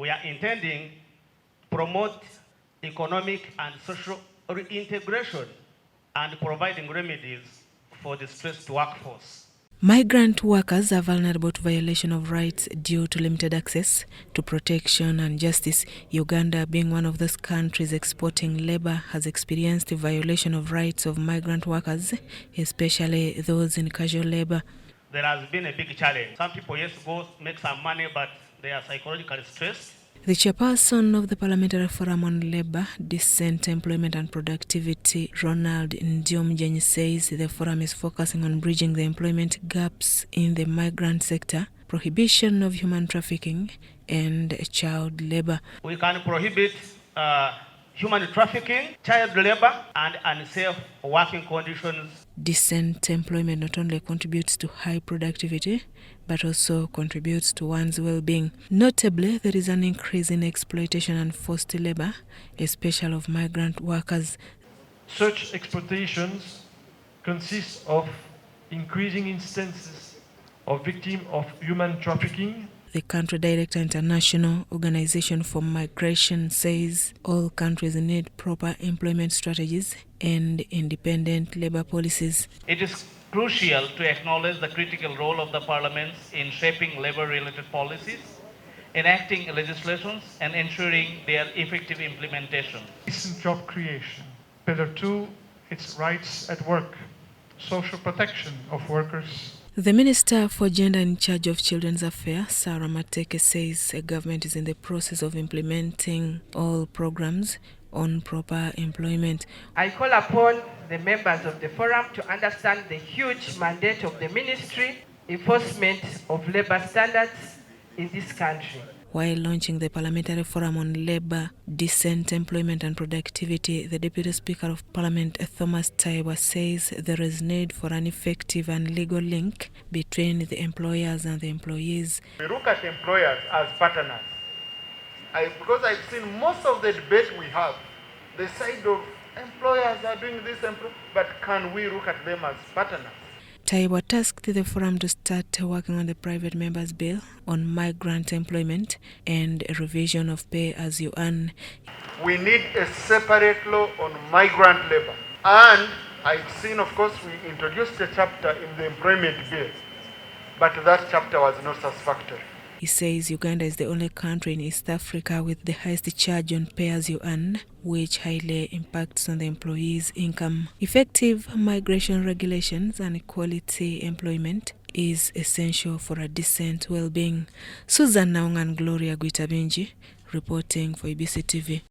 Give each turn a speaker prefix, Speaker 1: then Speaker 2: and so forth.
Speaker 1: We are intending to promote economic and social reintegration and providing remedies for the stressed workforce.
Speaker 2: Migrant workers are vulnerable to violation of rights due to limited access to protection and justice. Uganda, being one of those countries exporting labor, has experienced a violation of rights of migrant workers, especially those in casual labor.
Speaker 1: There has been a big challenge. Some people, yes, go make some money, but they are psychologically stressed.
Speaker 2: The chairperson of the Parliamentary Forum on Labor, Decent Employment and Productivity, Roland Ndyomugyenyi, says the forum is focusing on bridging the employment gaps in the migrant sector, prohibition of human trafficking, and child labor.
Speaker 1: We can prohibit human trafficking, child labor, and unsafe working conditions.
Speaker 2: Decent employment not only contributes to high productivity, but also contributes to one's well-being. Notably, there is an increase in exploitation and forced labor, especially of migrant workers.
Speaker 3: Such exploitations consist of increasing instances of victims of human trafficking.
Speaker 2: The country director, International Organization for Migration, says all countries need proper employment strategies and independent labor policies.
Speaker 1: It is crucial to acknowledge the critical role of the parliaments in shaping labor-related policies, enacting legislations, and ensuring their effective implementation.
Speaker 3: Decent job creation. Pillar 2, its rights at work, social protection of workers.
Speaker 2: The Minister for Gender in charge of Children's Affairs, Sarah Mateke, says the government is in the process of implementing all programs on proper employment.
Speaker 4: I call upon the members of the forum to understand the huge mandate of the ministry, enforcement of labor standards in this country.
Speaker 2: While launching the Parliamentary Forum on Labor, Decent Employment and Productivity, the Deputy Speaker of Parliament, Thomas Tayebwa, says there is need for an effective and legal link between the employers and the employees.
Speaker 5: We look at employers as partners. Because I've seen most of the debate we have, the side of employers are doing this, but can we look at them as partners?
Speaker 2: Tayebwa tasked the forum to start working on the private members' bill on migrant employment and a revision of pay as you earn.
Speaker 5: We need a separate law on migrant labor. And I've seen, of course, we introduced a chapter in the employment bill, but that chapter was not satisfactory.
Speaker 2: He says Uganda is the only country in East Africa with the highest charge on pay as you earn, which highly impacts on the employee's income. Effective migration regulations and quality employment is essential for a decent well-being. Susan Naung and Gloria Guitabinji reporting for ABC TV.